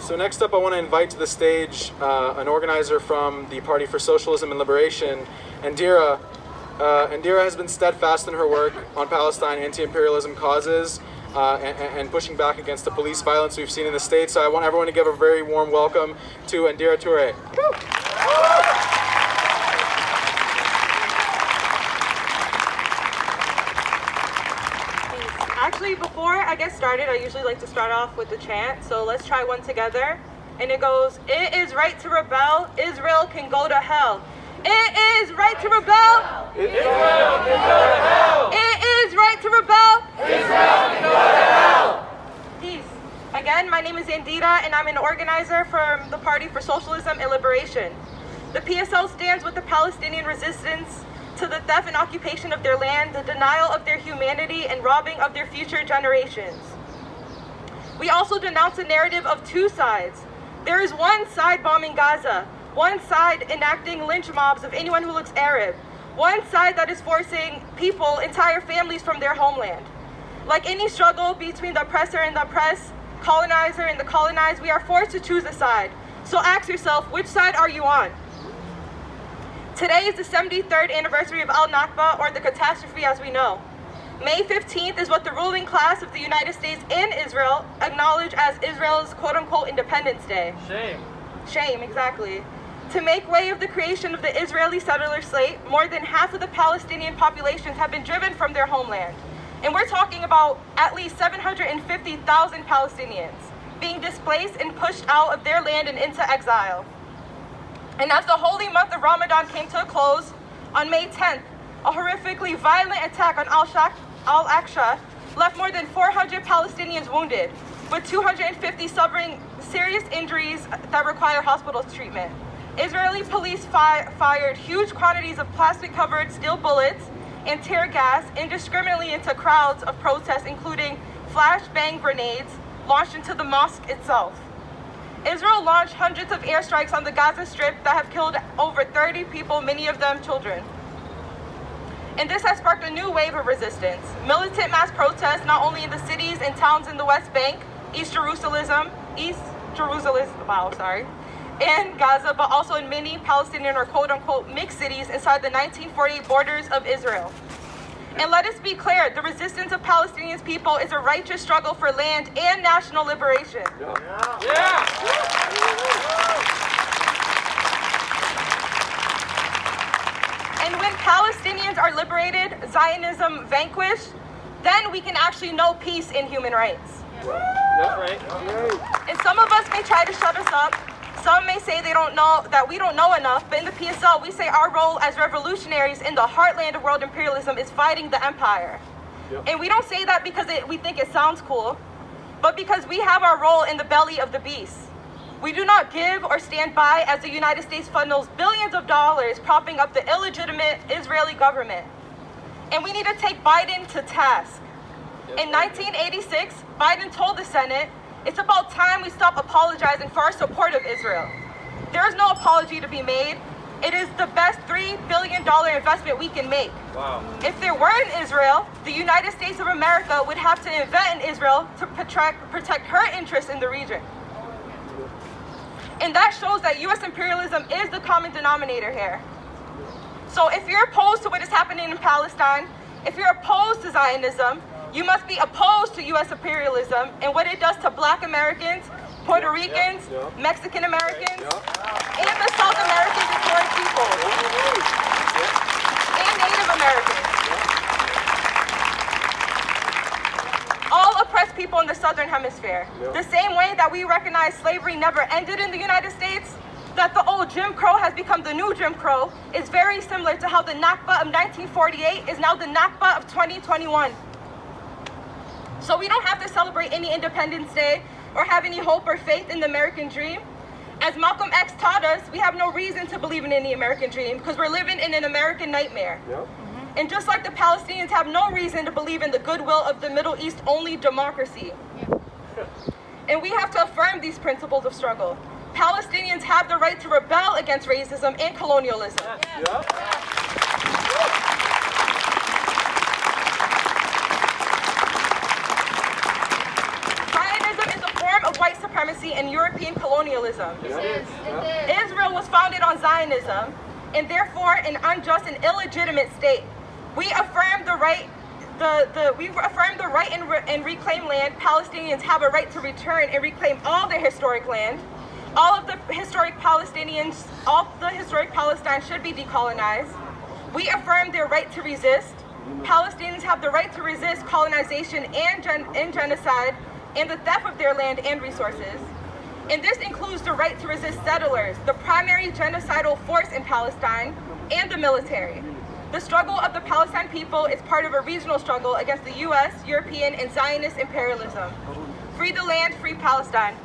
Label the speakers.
Speaker 1: So next up, I want to invite to the stage an organizer from the Party for Socialism and Liberation, Indira. Indira has been steadfast in her work on Palestine anti-imperialism causes and pushing back against the police violence we've seen in the States. So I want everyone to give a very warm welcome to Indira Toure.
Speaker 2: Actually, before I get started, I usually like to start off with the chant. So let's try one together. And it goes, "It is right to rebel. Israel can go to hell. It is right to rebel.
Speaker 3: Israel can go to hell.
Speaker 2: It is right to rebel.
Speaker 3: Israel can go to hell."
Speaker 2: Peace. Again, my name is Indira, and I'm an organizer from the Party for Socialism and Liberation. The PSL stands with the Palestinian resistance to the theft and occupation of their land, the denial of their humanity, and robbing of their future generations. We also denounce a narrative of two sides. There is one side bombing Gaza, one side enacting lynch mobs of anyone who looks Arab, one side that is forcing people, entire families, from their homeland. Like any struggle between the oppressor and the oppressed, colonizer and the colonized, we are forced to choose a side. So ask yourself, which side are you on? Today is the 73rd anniversary of Al-Nakba, or the catastrophe as we know. May 15th is what the ruling class of the United States and Israel acknowledge as Israel's quote-unquote Independence Day. Shame, exactly. To make way of the creation of the Israeli settler slate, more than half of the Palestinian populations have been driven from their homeland. And we're talking about at least 750,000 Palestinians being displaced and pushed out of their land and into exile. And as the holy month of Ramadan came to a close, on May 10th, a horrifically violent attack on Al-Aqsa left more than 400 Palestinians wounded, with 250 suffering serious injuries that require hospital treatment. Israeli police fired huge quantities of plastic-covered steel bullets and tear gas indiscriminately into crowds of protests, including flashbang grenades launched into the mosque itself. Israel launched hundreds of airstrikes on the Gaza Strip that have killed over 30 people, many of them children. And this has sparked a new wave of resistance. Militant mass protests not only in the cities and towns in the West Bank, East Jerusalem, and Gaza, but also in many Palestinian or quote-unquote mixed cities inside the 1948 borders of Israel. And let us be clear, the resistance of Palestinian people is a righteous struggle for land and national liberation. And when Palestinians are liberated, Zionism vanquished, then we can actually know peace and human rights. And some of us may try to shut us up. Some may say they don't know, that we don't know enough, but in the PSL, we say our role as revolutionaries in the heartland of world imperialism is fighting the empire. And we don't say that because we think it sounds cool, but because we have our role in the belly of the beast. We do not give or stand by as the United States funnels billions of dollars propping up the illegitimate Israeli government. And we need to take Biden to task. In 1986, Biden told the Senate, "It's about time we stop apologizing for our support of Israel." There is no apology to be made. It is the best $3 billion investment we can make.
Speaker 3: Wow.
Speaker 2: If there weren't Israel, the United States of America would have to invest in Israel to protect her interests in the region. And that shows that U.S. imperialism is the common denominator here. So if you're opposed to what is happening in Palestine, if you're opposed to Zionism, you must be opposed to U.S. imperialism and what it does to Black Americans, Puerto Ricans, Mexican Americans, and the South American diasporic people, and Native Americans. All oppressed people in the Southern Hemisphere. The same way that we recognize slavery never ended in the United States, that the old Jim Crow has become the new Jim Crow, is very similar to how the Nakba of 1948 is now the Nakba of 2021. So we don't have to celebrate any Independence Day or have any hope or faith in the American dream. As Malcolm X taught us, we have no reason to believe in any American dream because we're living in an American nightmare. And just like the Palestinians have no reason to believe in the goodwill of the Middle East only democracy. And we have to affirm these principles of struggle. Palestinians have the right to rebel against racism and colonialism. Zionism is a form of white supremacy supremacy and European colonialism. Israel was founded on Zionism and therefore an unjust and illegitimate state. We affirm the right and reclaim land. Palestinians have a right to return and reclaim all their historic land. All of the historic Palestinian should be decolonized. We affirm their right to resist. Palestinians have the right to resist colonization and genocide and the theft of their land and resources. And this includes the right to resist settlers, the primary genocidal force in Palestine, and the military. The struggle of the Palestine people is part of a regional struggle against the U.S., European, and Zionist imperialism. Free the land, free Palestine.